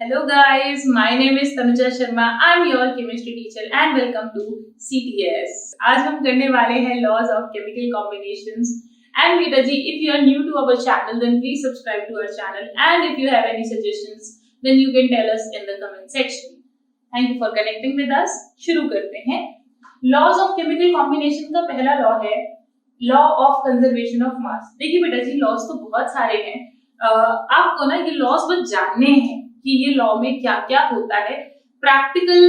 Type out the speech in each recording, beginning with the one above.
Hello guys, my name is Tanuja Sharma. I'm your chemistry teacher and welcome to CTS. आज हम करने वाले हैं laws of chemical combinations. And बेटा जी, if you are new to our channel, then please subscribe to our channel. And if you have any suggestions, then you can tell us in the comment section. Thank you for connecting with us. शुरू करते हैं. Laws of chemical combination का पहला law है law of conservation of mass. देखिए बेटा जी, laws तो बहुत सारे हैं. आपको ना ये laws बस जानने हैं कि ये लॉ में क्या क्या होता है. प्रैक्टिकल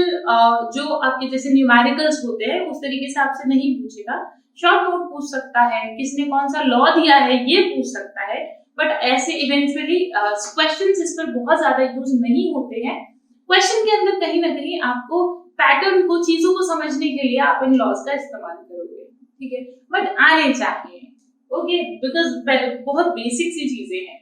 जो आपके जैसे न्यूमेरिकल्स होते हैं उस तरीके से आपसे नहीं पूछेगा. शॉर्ट नोट पूछ सकता है, किसने कौन सा लॉ दिया है ये पूछ सकता है, बट ऐसे इवेंचुअली क्वेश्चंस इस पर बहुत ज्यादा यूज नहीं होते हैं. क्वेश्चन के अंदर कहीं ना कहीं आपको पैटर्न को, चीजों को समझने के लिए आप इन लॉज का इस्तेमाल करोगे, ठीक है, बट आने चाहिए, ओके, बिकॉज बहुत बेसिक सी चीजें हैं.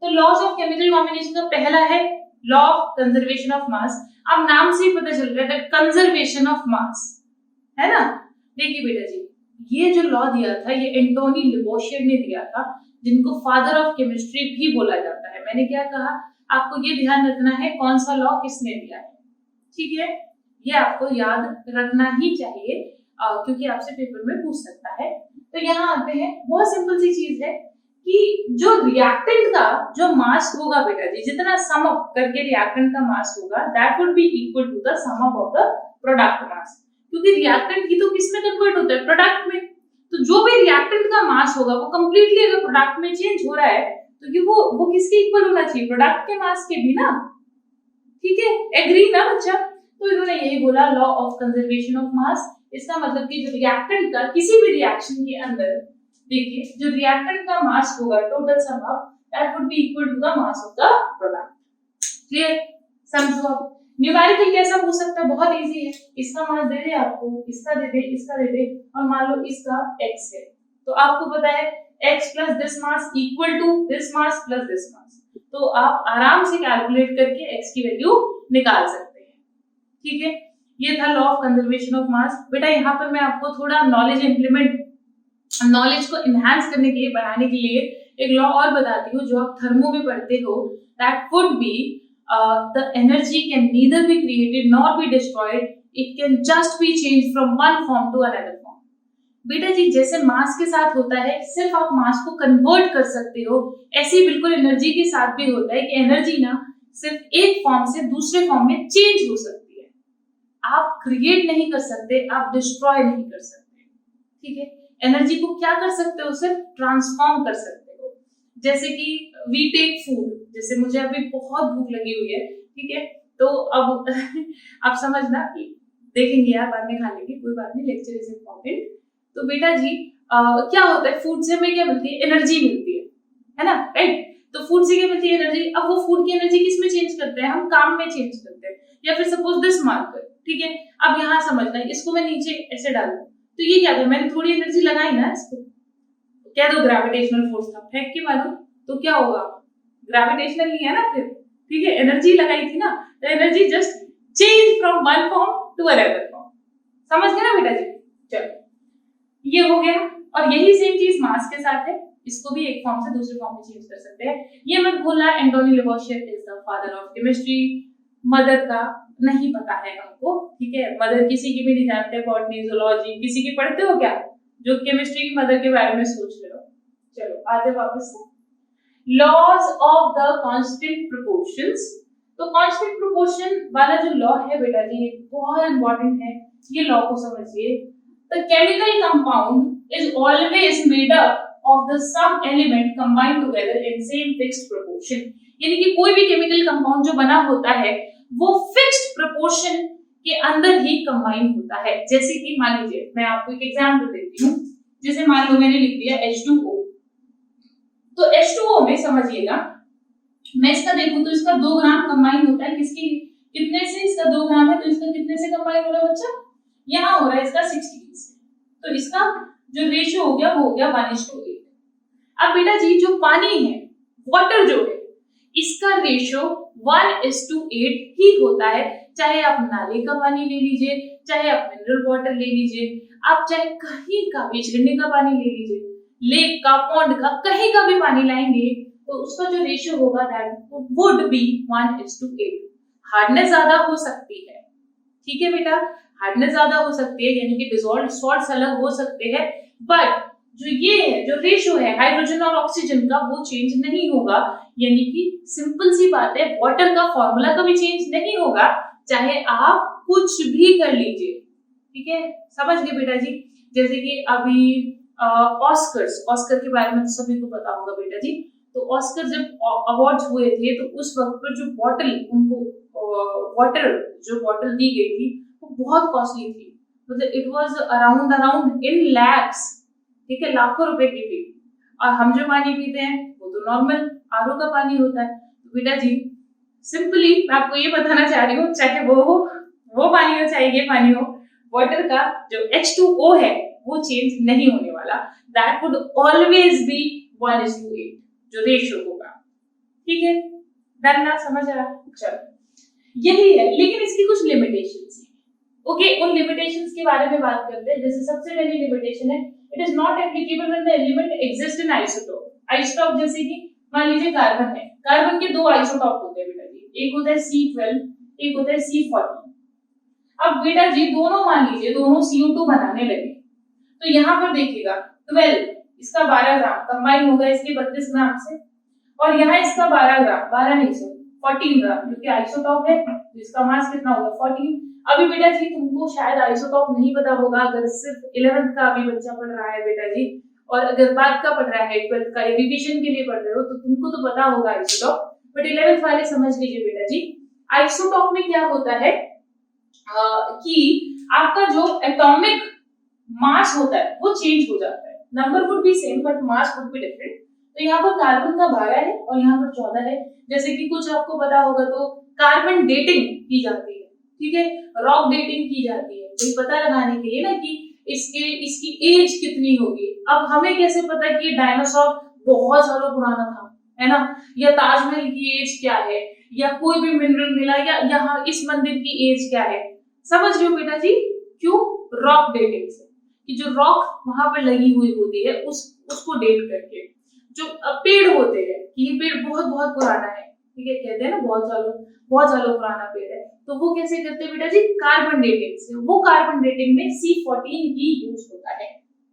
तो लॉज ऑफ केमिकल कॉम्बिनेशन का पहला है law of conservation of mass. अब नाम से ही पता चल रहा है दैट कंजर्वेशन ऑफ मास है ना. देखिए बेटा जी, ये जो लॉ दिया था ये एंटोनी लिवोशियर ने दिया था, जिनको फादर ऑफ केमिस्ट्री भी बोला जाता है. मैंने क्या कहा, आपको ये ध्यान रखना है कौन सा लॉ किसने दिया है, ठीक है, ये आपको याद रखना ही चाहिए क्योंकि आपसे पेपर में पूछ सकता है. तो यहाँ आते हैं, बहुत सिंपल सी चीज है कि जो रिएक्टेंट का जो मास होगा बेटा जी, जितना सम अप करके रिएक्टेंट का मास होगा that would be equal to the sum up of the product mass. क्योंकि रिएक्टेंट की तो किस में कन्वर्ट होता है, प्रोडक्ट में. तो जो भी रिएक्टेंट का मास होगा वो कंप्लीटली अगर प्रोडक्ट में चेंज हो रहा है तो कि वो किसके इक्वल होना चाहिए, प्रोडक्ट के मास के भी ना, ठीक है, एग्री ना बच्चा. तो इन्होंने यही बोला law of conservation of mass. इसका मतलब कि जो रिएक्टेंट का किसी भी रिएक्शन के अंदर, देखिए, जो रिएक्टेंट का मास होगा total sum up that would be equal to the mass of the product. Clear, समझो. अब न्यूमेरिकल कैसा पूछ सकता है, बहुत इजी है. इसका मास दे दे आपको, इसका दे दे, इसका दे दे, और मान लो इसका x है, तो आपको पता है x plus this mass equal to this mass plus this mass. तो आप आराम से कैलकुलेट करके x की वैल्यू निकाल सकते हैं, ठीक है. ये था law of conservation of mass. बेटा यहाँ पर मैं आपको थोड़ा नॉलेज को इनहैंस करने के लिए, बढ़ाने के लिए एक लॉ और बताती हूँ जो आप थर्मो में पढ़ते हो. That would be the energy can neither be created nor be destroyed, it can just be change from one form to another form. बेटा जी, जैसे मास के साथ होता है सिर्फ आप मास को कन्वर्ट कर सकते हो, ऐसे बिल्कुल एनर्जी के साथ भी होता है कि एनर्जी ना सिर्फ एक फॉर्म से दूसरे फॉर्म में चेंज हो सकती है. आप क्रिएट नहीं कर सकते, आप डिस्ट्रॉय नहीं कर सकते, ठीक है. एनर्जी को क्या कर सकते हो, सिर्फ ट्रांसफॉर्म कर सकते हो. जैसे कि वी टेक फूड, जैसे मुझे अभी बहुत भूख लगी हुई है, ठीक है, तो अब आप समझना, देखेंगे यार बाद में खा लेंगे, कोई बात नहीं, लेक्चर इज इम्पोर्टेंट. तो बेटा जी क्या होता है, फूड से हमें क्या मिलती है, एनर्जी मिलती है ना, राइट. तो फूड से क्या मिलती है, एनर्जी. अब वो फूड की एनर्जी किस में चेंज करते हैं, हम काम में चेंज करते हैं. या फिर सपोज दिस मार्कर, ठीक है, अब यहाँ समझना है, इसको मैं नीचे ऐसे डालू तो ये क्या था, मैंने थोड़ी एनर्जी लगाई ना इसको, क्या तो ग्रेविटेशनल फोर्स था, फेंक के मालूम तो क्या होगा, ग्रेविटेशनल ही है ना फिर, ठीक है, एनर्जी लगाई थी ना, तो energy just change from one form to another form. समझ गए ना बेटा जी. चलो ये हो गया. और यही सेम चीज मास के साथ है, इसको भी एक फॉर्म से दूसरे फॉर्म में चेंज कर सकते हैं. ये मत भूलना Antoine Lavoisier is the father of chemistry. Mother का नहीं पता है हमको, ठीक है, मदर किसी की भी नहीं जानते, बॉटनी, जूलॉजी किसी की पढ़ते हो क्या, जो केमिस्ट्री की मदर के बारे में सोच रहे हो. चलो आते वापस से. Laws of the constant proportions. तो कांस्टेंट प्रोपोर्शन वाला जो लॉ है बेटा जी बहुत इंपॉर्टेंट है, ये लॉ को समझिए. The chemical compound is always made up of the same element combined together in same fixed proportion. यानी कि कोई भी केमिकल कंपाउंड जो बना होता है वो फिक्स्ड प्रोपोर्शन के अंदर ही कंबाइन होता है. जैसे कि मान लीजिए मैं आपको एक एग्जांपल देती हूँ, जैसे मान लो मैंने लिख दिया H2O. तो H2O में समझिएगा, मैं इसका देखूं तो इसका 2 ग्राम कंबाइन होता है, किसकी कितने से, इसका 2 ग्राम है तो इसका कितने से कंबाइन हो रहा है बच्चा, यहाँ हो रहा है इसका 60 से. तो इसका जो रेशियो हो गया वो हो गया 1:8. अब बेटा जी जो पानी है, वाटर जो है, इसका रेशियो 1:8 ही होता है. चाहे आप नाले का पानी ले लीजिए, चाहे आप मिनरल वाटर ले लीजिए, आप चाहे कहीं का भी झरने का पानी ले लीजिए, लेक का, पॉन्ड का, कहीं का भी पानी लाएंगे तो उसका जो रेशियो होगा दैट वुड बी 1:8। हार्डनेस ज्यादा हो सकती है, ठीक है बेटा, हार्डनेस ज्यादा हो सकती है, यानी कि डिसॉल्व्ड सॉल्ट्स अलग हो सकते हैं, बट जो ये है, जो रेशियो है हाइड्रोजन और ऑक्सीजन का, वो चेंज नहीं होगा। यानी कि सिंपल सी बात है, वाटर का फॉर्मूला कभी चेंज नहीं होगा, चाहे आप कुछ भी कर लीजिए, ठीक है, समझ गए बेटा जी। जैसे कि अभी ऑस्कर के बारे में तो सभी को पता होगा बेटा जी। तो ऑस्कर जब अवार्ड्स हुए थे तो उस वक्त पर जो बॉटल उनको वाटर जो बॉटल दी गई थी वो बहुत कॉस्टली थी, मतलब it was around in lakhs, ठीक है, लाखों रुपए की थी। और हम जो पानी पीते हैं वो तो नॉर्मल आरओ का पानी होता है। तो बेटा जी सिंपली मैं आपको ये बताना चाह रही हूँ, चाहे वो पानी हो चाहे ये पानी हो, वाटर का जो H2O है वो चेंज नहीं होने वाला, दैट वुड ऑलवेज बी 1:8 जो रेशियो होगा, ठीक है, डन ना, समझ आ रहा? चलो यही है, लेकिन इसकी कुछ लिमिटेशंस हैं। ओके, उन लिमिटेशंस के बारे में बात करते हैं। जैसे सबसे पहली लिमिटेशन है, it is not applicable when the element exist in isotope. Isotope जैसे कि मान लीजिए कार्बन है, कार्बन के दो आइसोटोप होते हैं बेटा जी, एक होता है C12, एक होता है C14। अब बेटा जी दोनों मान लीजिए दोनों CO2 बनाने लगे, तो यहाँ पर देखिएगा 12 इसका 12 ग्राम कंबाइन होगा इसके 32 ग्राम से, और यहाँ इसका 12 ग्राम, 12 नहीं सॉरी 14 ग्राम, क्योंकि आइसोटोप है तो इसका मास कितना होगा 14। अभी बेटा जी तुमको शायद आइसोटोप नहीं पता होगा, अगर सिर्फ 11th का अभी बच्चा पढ़ रहा है बेटा जी, और अगर बाद का पढ़ रहा है 12th का रिवीजन के लिए पढ़ रहे हो तो तुमको तो पता होगा आइसोटोप, बट 11th वाले समझ लीजिए बेटा जी। आइसोटोप में क्या होता है कि आपका जो एटॉमिक मास होता है वो चेंज हो जाता है, number would be same but mass would be different. तो यहाँ पर कार्बन का 12 है और यहाँ पर 14 है। जैसे कि कुछ आपको पता होगा तो कार्बन डेटिंग की जाती है, ठीक है, रॉक डेटिंग की जाती है, तो पता लगाने के लिए ना कि इसकी एज कितनी होगी। अब हमें कैसे पता कि डायनासोर बहुत सालों पुराना था, है ना, या ताजमहल की एज क्या है, या कोई भी मिनरल मिला, या यहाँ इस मंदिर की एज क्या है, समझ रहे हो बेटा जी? क्यों? रॉक डेटिंग से, कि जो रॉक वहां पर लगी हुई होती है उसको डेट करके। जो पेड़ होते हैं कि ये पेड़ बहुत बहुत पुराना है, ठीक है, कहते हैं ना बहुत सालों पुराना पेड़ है, तो वो कैसे करते हैं बेटा जी? कार्बन डेटिंग से। वो कार्बन डेटिंग में C14 ही यूज होता है,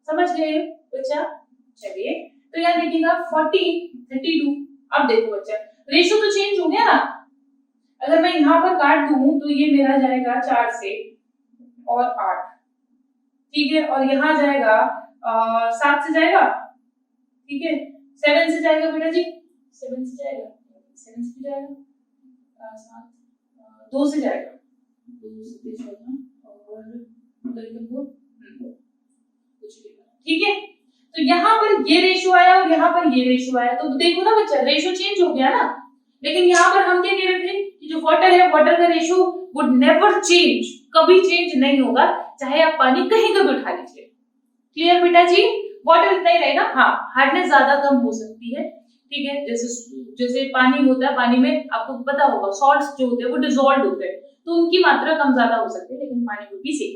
समझ गए बच्चा? चलिए तो यहाँ देखिएगा 14, 32। अब देखो बच्चा रेशो तो चेंज हो गया ना, अगर मैं यहाँ पर काट दूं तो ये मेरा जाएगा 4 से और 8, ठीक है, और यहाँ जाएगा 7 से जाएगा, ठीक है, 7 से जाएगा बेटा जी, 7 से जाएगा, 7 से जाएगा, 7 2 से जाएगा, 2 से 14 और 2 ठीक है। तो यहाँ पर ये रेशियो आया और यहाँ पर ये रेशियो आया, तो देखो ना बच्चा रेशियो चेंज हो गया ना, लेकिन यहाँ पर हम क्या कह रहे थे कि जो वाटर है वाटर का रेशियो वुड नेवर चेंज, कभी चेंज नहीं होगा, चाहे आप पानी कहीं का भी उठा लीजिए। क्लियर बेटा जी? वाटर इतना ही रहेगा, हाँ हार्डनेस ज्यादा कम हो सकती है, ठीक है, जैसे पानी होता है, पानी में आपको पता होगा सॉल्ट्स जो होते हैं वो डिसॉल्व होते हैं, तो उनकी मात्रा कम ज्यादा हो सकती है, लेकिन पानी को भी सेम।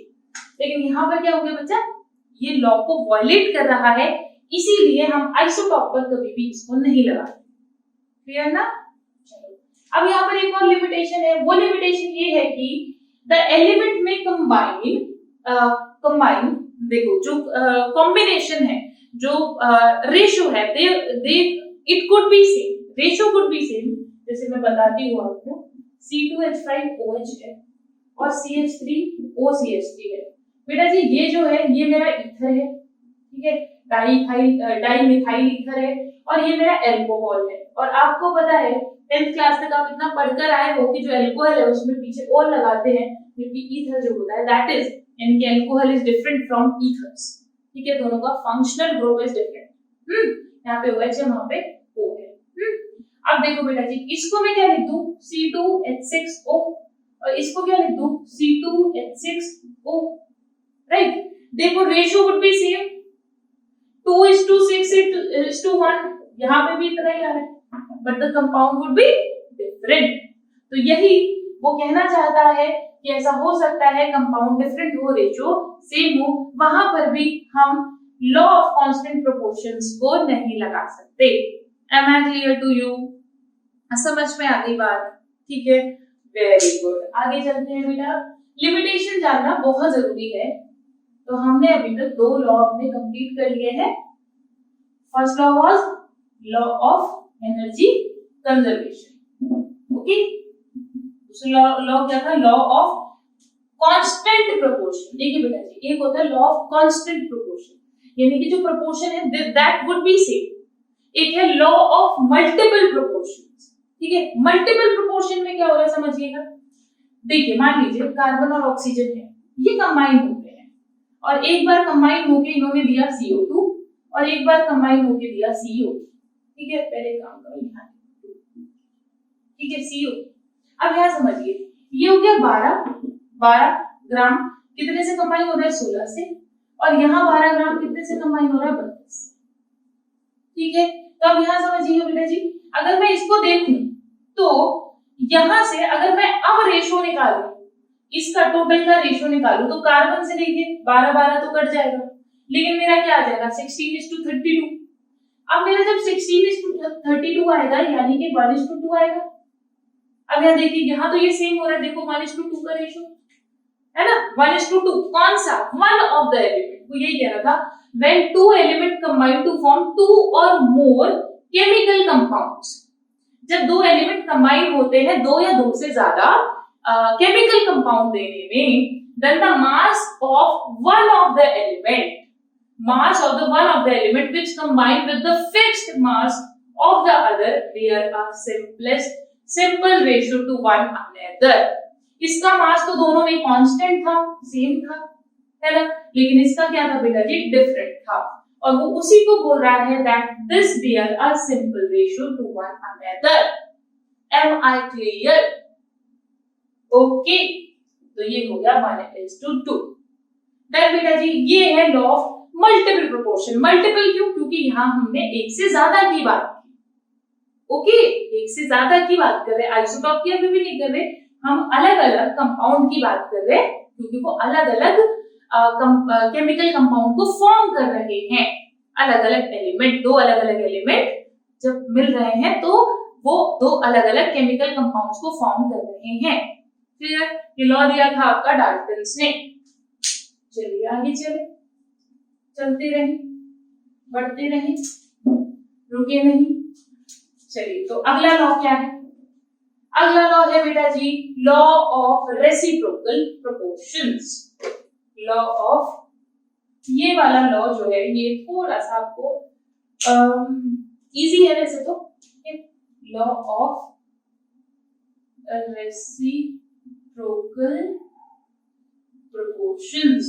लेकिन यहाँ पर क्या हो गया बच्चा, ये लॉ को वायलेट कर रहा है, इसीलिए हम आइसोटॉप पर कभी भी इसको नहीं लगाते। क्लियर ना? चलो अब यहाँ पर एक और लिमिटेशन है, वो लिमिटेशन ये है कि द एलिमेंट में कंबाइन देखो जो कॉम्बिनेशन है, जो रेशियो है, they it could be same, ratio could be same. जैसे मैं बताती हूँ आपको, C2H5OH है और CH3OCH3 है। बेटा जी ये जो है ये मेरा ईथर है, ठीक है, डाई मिथाइल ईथर है, और ये मेरा एल्कोहल है। और आपको पता है 10th क्लास तक आप इतना पढ़कर आए हो कि जो एल्कोहल है उसमें पीछे और लगाते हैं, क्योंकि ईथर जो होता है दैट इज, यानी कि alcohol is different from ethers, ठीक है, दोनों का फंक्शनल ग्रुप इज डिफरेंट। यहाँ पे OH है, वहां पे O है। अब देखो बेटा जी इसको मैं क्या लिख दूं, C2H6O, और इसको क्या लिख दूं, C2H6O, राइट। देखो रेशियो वुड बी सेम, 2:6:1, यहाँ पे भी इतना ही आ रहा है, but the compound would be different. तो यही वो कहना चाहता है कि ऐसा हो सकता है कंपाउंड डिफरेंट हो, रेशियो सेम हो, वहां पर भी हम लॉ ऑफ कांस्टेंट प्रोपोर्शंस को नहीं लगा सकते। Am I clear to you? समझ में आ गई बात? ठीक है, वेरी गुड। आगे चलते हैं बेटा। लिमिटेशन जानना बहुत जरूरी है। तो हमने अभी तक 2 लॉ अपने कंप्लीट कर लिए हैं। First law was law of energy conservation, okay. दूसरा लॉ क्या था? Law of constant proportion. देखिए बेटा जी, एक होता है लॉ ऑफ कांस्टेंट प्रोपोर्शन, यानी कि जो प्रोपोर्शन है दैट वुड बी सेम। एक है लॉ ऑफ मल्टीपल प्रोपोर्शंस, ठीक है। मल्टीपल प्रोपोर्शन में क्या हो रहा है समझिएगा। देखिए मान लीजिए कार्बन और ऑक्सीजन है, ये कंबाइन होते हैं और एक बार कंबाइन होके इन्होंने दिया CO2 और एक बार कंबाइन होके दिया CO, ठीक है। पहले काम करो यहाँ, ठीक है, CO। अब यहाँ समझिए, ये हो गया 12 ग्राम, कितने से कंबाइन हो रहा है? 16 से। और यहाँ 12 ग्राम कितने से कंबाइन हो रहा है? 32 से, ठीक है। तो अब यहाँ समझिए बेटा जी, अगर मैं इसको देखूं तो यहां से अगर मैं अब रेशो निकालूं, इसका टोटल का रेशो निकालूं, तो कार्बन से देखिए 12 तो कट जाएगा, लेकिन मेरा क्या आ जाएगा? 16:32। अब मेरा जब 16:32 आएगा, यानी कि 1:2 आएगा। अब यहाँ देखिए, यहाँ तो ये सेम हो रहा है, देखो 1:2 का रेशो है ना, 1:2। कौन सा? One of the element. वो यही कह रहा था, when two element combine to form two or more chemical compounds। जब 2 एलिमेंट कंबाइन होते हैं, 2 या 2 से ज्यादा केमिकल कंपाउंड देने में, then the mass of one of the element which combine with the fixed mass of the other bear a simple ratio to one another। इसका मास तो दोनों में कांस्टेंट था, सेम था, है ना, लेकिन इसका क्या था बेटा जी? डिफरेंट था। और वो उसी को बोल रहा है that this bear a simple ratio to one another। Am I clear? Okay, तो ये हो गया 1:2। देन बेटा जी ये है law of multiple proportion. Multiple क्यों? क्योंकि यहाँ हमने एक से ज्यादा की बात की, ओके, एक से ज्यादा की बात कर रहे हैं, आइसोटॉप की अभी भी नहीं कर रहे, हम अलग अलग कंपाउंड की बात कर रहे हैं, क्योंकि वो अलग अलग केमिकल कंपाउंड को फॉर्म कर रहे हैं। अलग अलग एलिमेंट, 2 अलग अलग एलिमेंट जब मिल रहे हैं तो वो 2 अलग अलग केमिकल कंपाउंड्स को फॉर्म कर रहे हैं। क्लियर? ये लॉ दिया था आपका डाल्टन्स ने। चलिए आगे चलते रहें, बढ़ते रहें, रुके नहीं। चलिए, तो अगला लॉ क्या है? अगला लॉ है बेटा जी law of reciprocal proportions. Law of, ये वाला लॉ जो है ये थोड़ा सा आपको इजी है वैसे तो। लॉ ऑफ रेसिप्रोकल प्रोपोर्शंस,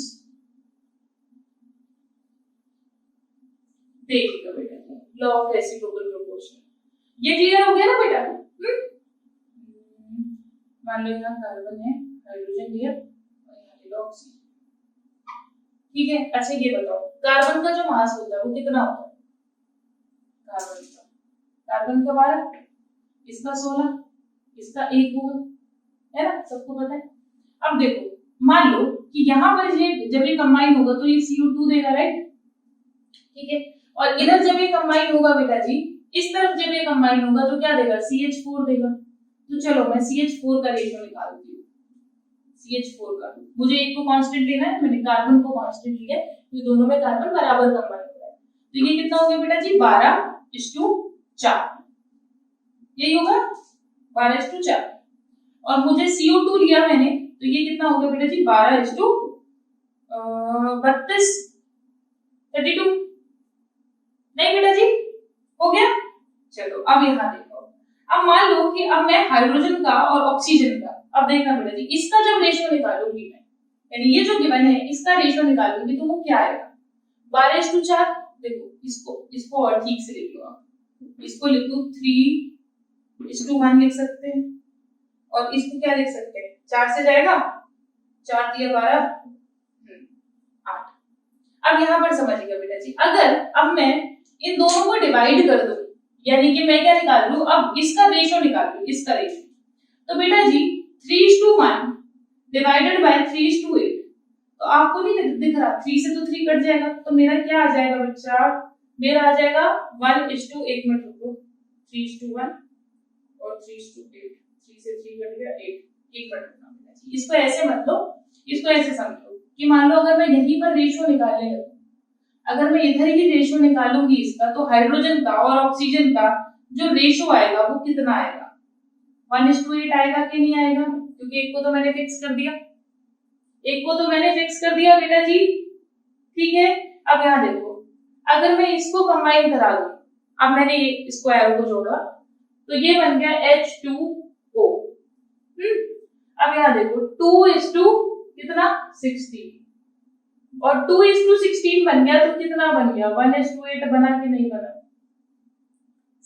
देखिएगा बेटा, लॉ ऑफ रेसिप्रोकल प्रोपोर्शन, ये क्लियर हो गया ना बेटा? मान लो यहाँ कार्बन है, हाइड्रोजन लिया और यहाँ लिया ऑक्सीजन, ठीक है। अच्छा ये बताओ, कार्बन का जो मास होता है वो कितना होता है? कार्बन का 12, इसका 16, इसका 1 होगा, है ना, सबको पता है। अब देखो, मान लो कि यहाँ पर ये जब ये कंबाइन होगा तो ये CO2 देगा, राइट, ठीक है। और इधर जब ये कंबाइन होगा बेटा जी, इस तरफ जब ये कंबाइन होगा तो क्या देगा? CH4 देगा। तो चलो मैं CH4 का रेशियो निकालती हूँ। CH4 का मुझे एक को कांस्टेंट लेना है, मैंने कार्बन को कांस्टेंट लिया, ये दोनों में कार्बन बराबर कंबाइन हो रहा है, तो ये कितना हो गया बेटा जी? 12:4, यही होगा 12:4। और मुझे CO2 लिया मैंने, तो ये कितना हो गया बेटा जी? 12:32 नहीं बेटा जी, हो गया। चलो अब यहाँ देखो, अब मान लो कि अब मैं हाइड्रोजन का और ऑक्सीजन का, अब देखना बेटा जी, इसका जब रेशियो निकालूंगी मैं, यानी ये जो गिवन है इसका रेशियो निकालूंगी तो वो क्या आएगा? 12:4। देखो इसको और ठीक से लिख लो आप, इसको लिख दो 3:1 लिख सकते हैं, और इसको क्या लिख सकते हैं? 4 से जाएगा, 4 दिया 12, 8। अब यहाँ पर समझिएगा बेटा जी, अगर अब मैं इन दोनों को डिवाइड कर दूं, यानी कि मैं क्या निकाल लूं? अब इसका रेशियो निकाल लूं, इसका रेशियो, तो बेटा जी 3:1 डिवाइडेड बाय 3:8, तो आपको नहीं दिख रहा, 3 से तो 3 कट जाएगा, तो मेरा क्या आ जाएगा बच्चा? मेरा आ जाएगा 1:1 मिनट रुको, 3:1 और 3:8, 3 से 3 कट गया 8, एक कट गया। इसको ऐसे मत लो, इसको ऐसे समझो कि मान लो अगर मैं यहीं पर रेशियो निकालने लगूं, अगर मैं इधर ही रेशियो निकालूंगी इसका, तो हाइड्रोजन का और ऑक्सीजन का जो रेशियो आएगा वो कितना आएगा, 1:8 आएगा कि नहीं आएगा? क्योंकि एक को तो मैंने फिक्स कर दिया, एक को तो मैंने फिक्स कर दिया बेटा जी, ठीक है। अब यहाँ देखो, अगर मैं इसको कंबाइन करा दूं, अब मैंने इसको एरो को जोड़ा तो ये बन गया H2O। अब यहाँ देखो 2:16 और 2:16 बन गया तो कितना बन गया, 1:8 बना कि नहीं बना?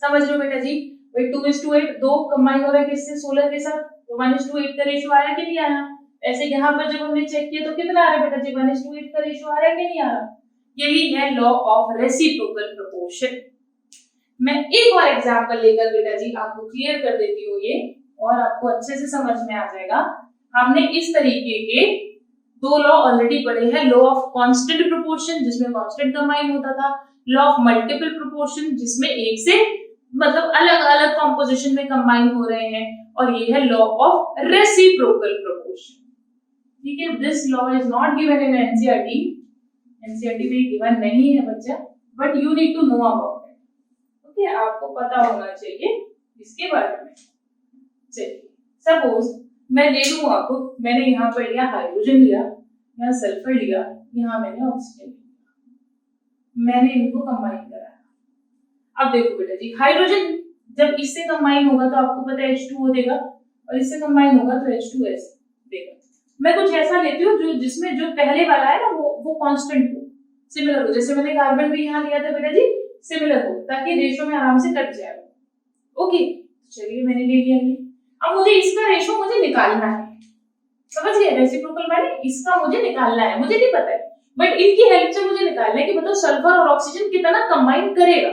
समझ लो बेटा जी, भाई 2:8 दो कंबाइन हो रहा है किससे, 16 के साथ, तो 1:8 का रेशियो आया कि नहीं आया? ऐसे यहाँ पर जब हमने चेक किया तो कितना आ रहा है बेटा जी, 1:8 का रेशियो आ रहा है कि नहीं आ रहा? यही है लॉ ऑफ रेसिप्रोकल प्रोपोर्शन। मैं एक और एग्जांपल लेकर बेटा जी आपको क्लियर कर देती हूँ ये, और आपको अच्छे से समझ में आ जाएगा। हमने इस तरीके के दो लॉ ऑलरेडी पढ़े हैं, लॉ ऑफ कांस्टेंट प्रोपोर्शन जिसमें कांस्टेंट कंबाइन होता था, लॉ ऑफ मल्टीपल प्रोपोर्शन जिसमें एक से मतलब अलग अलग कॉम्पोजिशन में कंबाइन हो रहे हैं, और ये है लॉ ऑफ रेसिप्रोकल प्रोपोर्शन। ठीक है, this law is not given in NCERT, NCERT में गिवन नहीं है बच्चा, but you need to know about it. Okay, आपको पता होना चाहिए इसके बारे में। चलिए, सपोज मैं ले लूं, आपको मैंने यहाँ पर लिया हाइड्रोजन, लिया यहाँ सल्फर, लिया यहाँ मैंने ऑक्सीजन लिया, मैंने इनको कंबाइन कराया। अब देखो बेटा जी, हाइड्रोजन जब इससे कंबाइन होगा तो आपको पता है H2O देगा, और इससे कंबाइन होगा तो H2S देगा। मैं कुछ ऐसा लेती हूँ जो जिसमें जो पहले वाला है ना वो कांस्टेंट हो, सिमिलर हो। जैसे मैंने कार्बन भी यहाँ लिया था बेटा जी, सिमिलर हो, ताकि रेशो में आराम से कट जाए। ओके, चलिए मैंने ले लिया ये। अब मुझे इसका रेशो मुझे निकालना है, समझ गए? रेसिप्रोकल मैंने इसका मुझे निकालना है, मुझे नहीं पता है, बट इनकी हेल्प से मुझे निकालना है कि बताओ सल्फर और ऑक्सीजन कितना कंबाइन करेगा।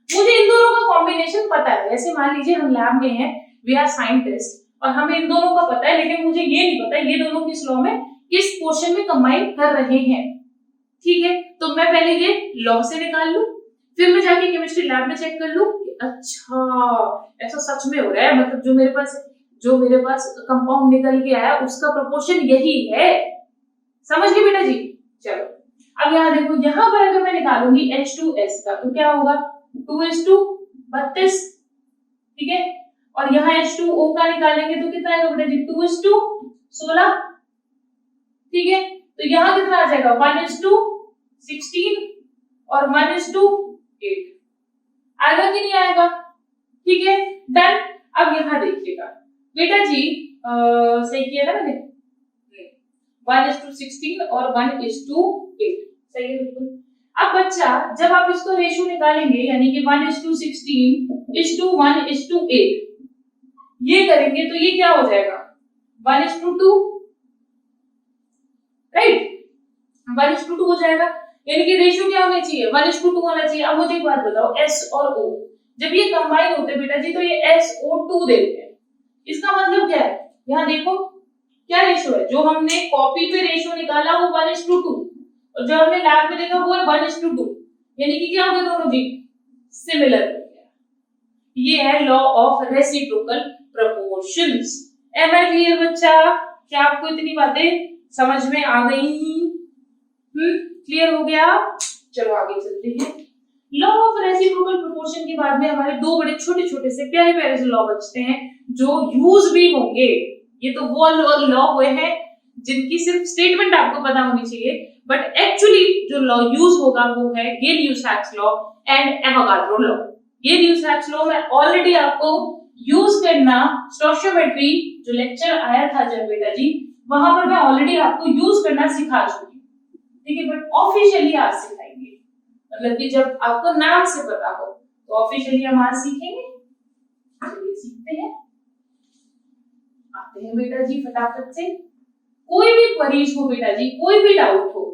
मुझे इन दोनों का कॉम्बिनेशन पता है। ऐसे मान लीजिए हम लैब में हैं, वी आर साइंटिस्ट, और हमें इन दोनों का पता है, लेकिन मुझे ये नहीं पता ये दोनों किस लॉ में किस पोर्शन में कंबाइन कर रहे हैं। ठीक है, तो मैं पहले ये लॉ से निकाल लूं, फिर मैं जाके केमिस्ट्री लैब में चेक कर लूं कि अच्छा ऐसा सच में हो रहा है, मतलब जो मेरे पास कंपाउंड निकल के आया उसका प्रोपोर्शन यही है। समझ गए बेटा जी? चलो, अब यहाँ देखो, यहाँ पर अगर मैं निकालूंगी H2S का तो क्या होगा, 2:32, ठीक है, और यहाँ H2O का निकालेंगे तो कितना आएगा बेटा जी, 2:16, ठीक है, तो यहाँ कितना आ जाएगा, 1:16 और 1:8 आएगा कि नहीं आएगा? ठीक है, डन। अब यहाँ देखिएगा बेटा जी, सही किया ना मैंने, 1:16 और 1:8, सही है बिल्कुल। अब बच्चा जब आप इसको रेशियो निकालेंगे, यानी कि 1:16:1:8 ये करेंगे तो ये क्या हो जाएगा, 1:2, राइट, 1:2 हो जाएगा। यानी कि रेशियो क्या होना चाहिए, 1:2 होना चाहिए। अब मुझे एक बात बताओ, S और O जब ये कंबाइन होते हैं बेटा जी तो ये SO2 देते हैं। इसका मतलब क्या है, यहाँ देखो क्या रेशियो है, जो हमने कॉपी पे रेशियो निकाला वो 1:2 और जो हमने लैब में देखा वो है 1:2, यानी कि क्या हो गया दोनों जी, सिमिलर हो गया। ये है law of reciprocal proportions. Am I clear बच्चा? क्या आपको इतनी बातें समझ में आ गई? क्लियर हो गया? चलो आगे चलते हैं। लॉ ऑफ रेसिप्रोकल प्रोपोर्शन के बाद में हमारे दो बड़े छोटे छोटे से प्यारे प्यारे से लॉ बचते हैं जो यूज भी होंगे। ये तो वो लॉ हुए हैं जिनकी सिर्फ स्टेटमेंट आपको पता होनी चाहिए, बट एक्चुअली जो लॉ यूज होगा वो है Gay Lussac's law and Avogadro law. Gay Lussac's law में ऑलरेडी आपको यूज करना स्टोइचियोमेट्री जो लेक्चर आया था जब बेटा जी, वहां पर मैं ऑलरेडी आपको यूज करना सिखा चुकी हूँ, ठीक है, बट ऑफिशियली आज सिखाएंगे, मतलब कि जब आपको नाम से पता हो तो ऑफिशियली हम आज सीखेंगे। चलिए सीखते हैं, आते हैं बेटा जी फटाफट से। कोई भी क्वेरीज हो बेटा जी, कोई भी डाउट हो,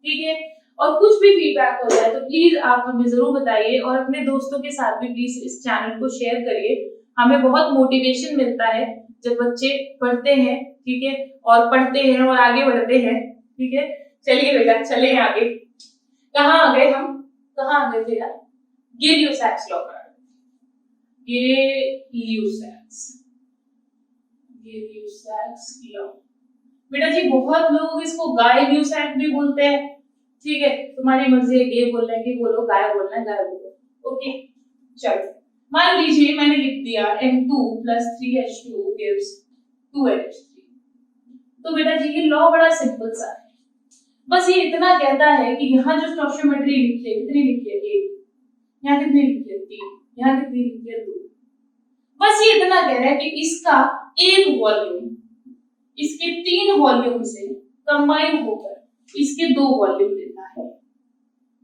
ठीक है, और कुछ भी फीडबैक हो जाए तो प्लीज आप हमें जरूर बताइए, और अपने दोस्तों के साथ भी प्लीज इस चैनल को शेयर करिए। हमें बहुत मोटिवेशन मिलता है जब बच्चे पढ़ते हैं, ठीक है, और पढ़ते हैं और आगे बढ़ते हैं, ठीक है। चलिए बेटा चले आगे। कहाँ आ गए हम, कहाँ आ गए थे यार, गेल-यूसैक्स लॉ पर। गै-ल्यूसैक्स लॉ। बेटा जी बहुत लोग इसको गाय-ल्यूसैक भी बोलते हैं, ठीक है, तुम्हारी मर्जी है, गे बोलना है कि बोलो, गाय बोलना है गाय बोलो, ओके। चलो मान लीजिए मैंने लिख दिया N2 + 3H2 gives 2NH3। तो बेटा जी ये लॉ बड़ा सिंपल सा है, बस ये इतना कहता है कि यहाँ जो स्टोइचियोमेट्री लिखी है, कितनी लिखी है, 1, यहाँ कितनी लिखी है, 3, यहाँ कितनी लिखी है, 2। बस ये इतना कह रहा है कि इसका एक वॉल्यूम इसके 3 वॉल्यूम से कंबाइन होकर इसके 2 वॉल्यूम देता है।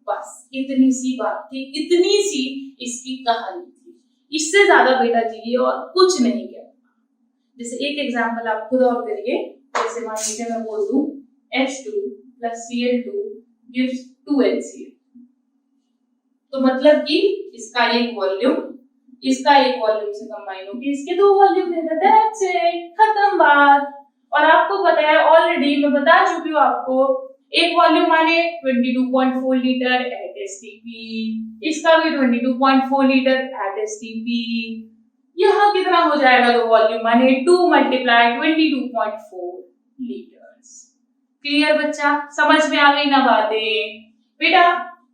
बस इतनी सी बात थी, इतनी सी इसकी कहानी थी, इससे ज्यादा बेटा जी ये और कुछ नहीं कहता। जैसे एक एग्जांपल आप खुद और करिए, जैसे मान लीजिए मैं बोल दूं H2 + Cl2 gives 2HCl, तो मतलब कि इसका एक वॉल्यूम से कंबाइन होकर इसके 2 वॉल्यूम दे देता है, दैट्स इट, खत्म बात। और आपको पता है ऑलरेडी मैं बता चुकी हूँ आपको, एक वॉल्यूम माने 22.4 लीटर एट एसटीपी, इसका भी 22.4 लीटर एट एसटीपी। यहाँ कितना हो जाएगा, तो वॉल्यूम माने 2 × 22.4 लीटर्स। क्लियर बच्चा, समझ में आ गई ना बातें? बेटा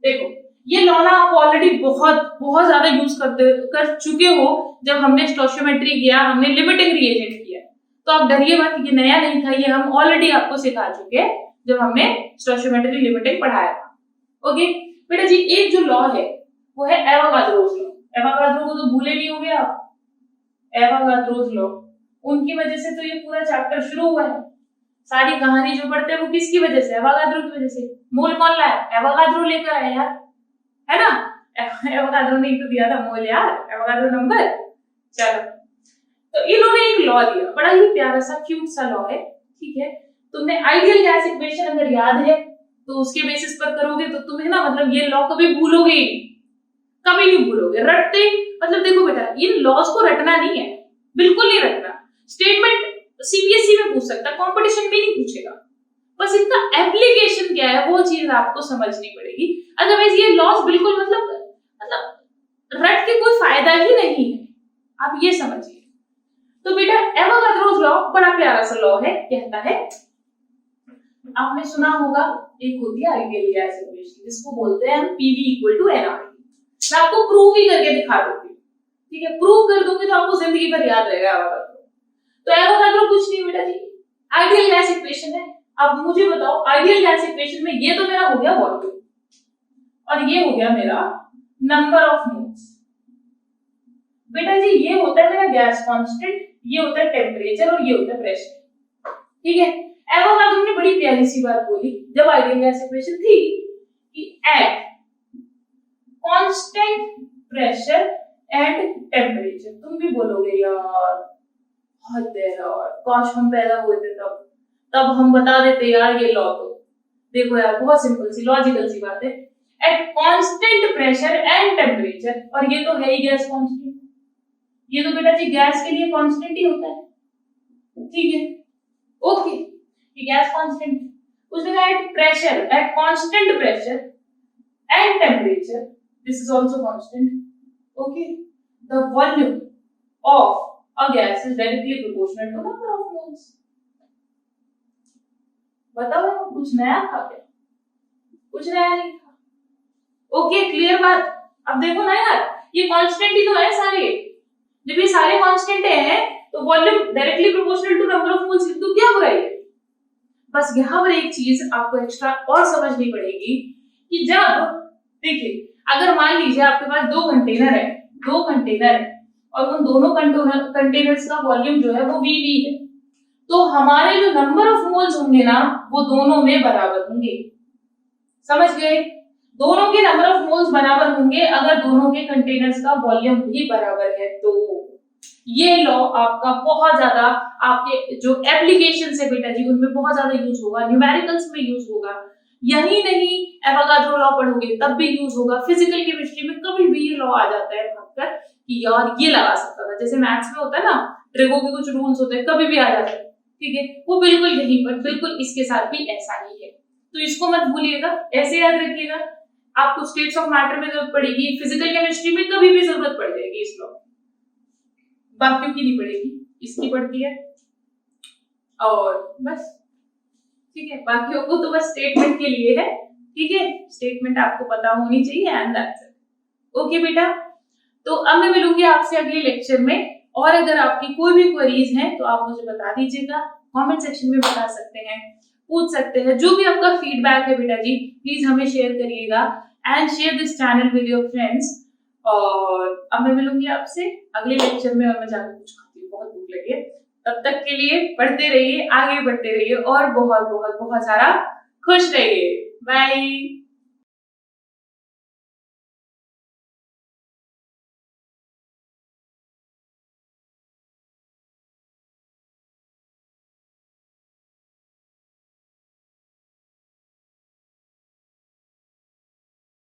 देखो ये लॉ ना आप ऑलरेडी बहुत ज्यादा यूज कर चुके हो। जब हमने स्टोइचियोमेट्री किया, हमने लिमिटिंग रिएजेंट किया, तो आप डरिए मत, ये नया नहीं था, ये हम ऑलरेडी आपको सिखा चुके हैं जब हमने स्टोइचियोमेट्री लिमिटिंग पढ़ाया था। ओके बेटा जी, एक जो लॉ है वो है एवोगाड्रोस लॉ। एवोगाड्रो को तो भूले नहीं होंगे आप, एवोगाड्रोस लॉ, उनकी वजह से तो ये पूरा चैप्टर शुरू हुआ है। सारी कहानी जो पढ़ते हैं वो किसकी वजह से, एवोगाड्रो की वजह से। मोल कौन लाया, एवोगाड्रो लेकर आया यार, है ना। एवोगाड्रो ने तो दिया था मोल यार, एवोगाड्रो नंबर। चलो तो इन्होंने एक लॉ दिया, बड़ा ही प्यारा सा क्यूट सा लॉ है, ठीक है। तुमने आइडियल गैस इक्वेशन अगर याद है तो उसके बेसिस पर करोगे तो तुम्हें ना मतलब ये लॉ कभी भूलोगे ही, कभी नहीं भूलोगे। रटते मतलब देखो बेटा, इन लॉज को रटना नहीं है, बिल्कुल नहीं रटना। स्टेटमेंट सीबीएसई में पूछ सकता है, कंपटीशन में नहीं पूछेगा। बस इनका एप्लीकेशन क्या है वो चीज आपको समझनी पड़ेगी, अदरवाइज ये लॉज बिल्कुल मतलब रट के कोई फायदा ही नहीं है, आप ये समझिए। तो बेटा एवोगाड्रोस लॉ बड़ा प्यारा सा लॉ है, कहता है, आपने सुना होगा एक होती है आइडियल गैस इक्वेशन जिसको बोलते हैं हम पीवी = एनआरटी। मैं आपको प्रूव ही करके दिखा दूंगी, ठीक है, प्रूव कर दूंगी तो आपको जिंदगी भर याद रहेगा एवोगाड्रो। तो एवोगाड्रो कुछ नहीं बेटा जी, आइडियल गैस इक्वेशन है। अब मुझे बताओ आइडियल गैस इक्वेशन में ये तो मेरा हो गया वॉल्यूम और ये हो गया मेरा नंबर ऑफ मोल्स। बेटा जी ये होता है मेरा गैस कांस्टेंट, ये होता है टेम्परेचर और ये होता है प्रेशर, ठीक है। एवोगाड्रो ने बड़ी प्यारी सी बात बोली जब आइडियल गैस इक्वेशन थी कि at constant pressure and temperature. तुम भी बोलोगे यार हद है यार, काश हम पैदा हुए थे तब हम बता देते यार ये लॉ। तो देखो यार बहुत सिंपल सी लॉजिकल सी बात है, at constant pressure and temperature, और ये तो है ही गैस कांस्टेंट, ये तो बेटा जी गैस के लिए कांस्टेंट ही होता है, ठीक है, ओके, ये गैस कांस्टेंट। उसने कहा at pressure, at constant pressure and temperature, this is also constant, okay, the volume of a gas is directly proportional to number of moles। बताओ कुछ नया था क्या, कुछ नया नहीं था, ओके क्लियर बात। अब देखो ना यार ये कांस्टेंट ही तो है सारे, जब ये सारे कांस्टेंट हैं तो volume directly proportional to number of moles, तो क्या बुराई है। बस यहाँ पर एक चीज आपको एक्स्ट्रा और समझनी पड़ेगी कि जब देखिए अगर मान लीजिए आपके पास 2 कंटेनर है और उन दोनों कंटेनर्स का वॉल्यूम जो है वो वीवी है, तो हमारे जो नंबर ऑफ मोल्स होंगे ना वो दोनों में बराबर होंगे, समझ गए। दोनों के नंबर ऑफ मोल्स बराबर होंगे अगर दोनों के कंटेनर्स का वॉल्यूम भी बराबर है। तो ये लॉ आपका बहुत ज्यादा आपके जो एप्लीकेशन है बेटा जी उनमें बहुत ज्यादा यूज होगा, न्यूमेरिकल्स में यूज होगा, यही नहीं एवोगाड्रो लॉ पढ़ोगे तब भी यूज होगा, फिजिकल केमिस्ट्री में कभी भी ये लॉ आ जाता है भागकर कि यार ये लगा सकता था, जैसे मैथ्स में होता है ना ट्रिगो के कुछ रूल्स होते हैं, कभी भी आ जाते हैं, ठीक है, वो बिल्कुल यहीं पर बिल्कुल इसके साथ भी ऐसा ही है। तो इसको मत भूलिएगा, ऐसे याद रखिएगा। आपको स्टेट्स ऑफ मैटर में जरूरत पड़ेगी, फिजिकल केमिस्ट्री में कभी भी जरूरत पड़ जाएगी इस लॉ। बाकियों की नहीं पड़ेगी, इसकी पड़ती है। और बस ठीक है, बाकियों को तो बस स्टेटमेंट के लिए है, ठीक है, स्टेटमेंट आपको पता होनी चाहिए एंड दैट्स इट। ओके बेटा, तो अब मैं मिलूंगी आपसे अगले लेक्चर में, और अगर आपकी कोई भी क्वेरीज हैं तो आप मुझे बता दीजिएगा, कमेंट सेक्शन में बता सकते हैं, पूछ सकते हैं, जो भी आपका फीडबैक है बेटा जी प्लीज हमें शेयर करिएगा and share this channel with your friends. और अब मैं मिलूंगी आपसे अगले लेक्चर में, और मैं जाकर कुछ खाती हूँ, बहुत भूख लगी है। तब तक के लिए पढ़ते रहिए, आगे बढ़ते रहिए और बहुत बहुत बहुत सारा खुश रहिए। बाय।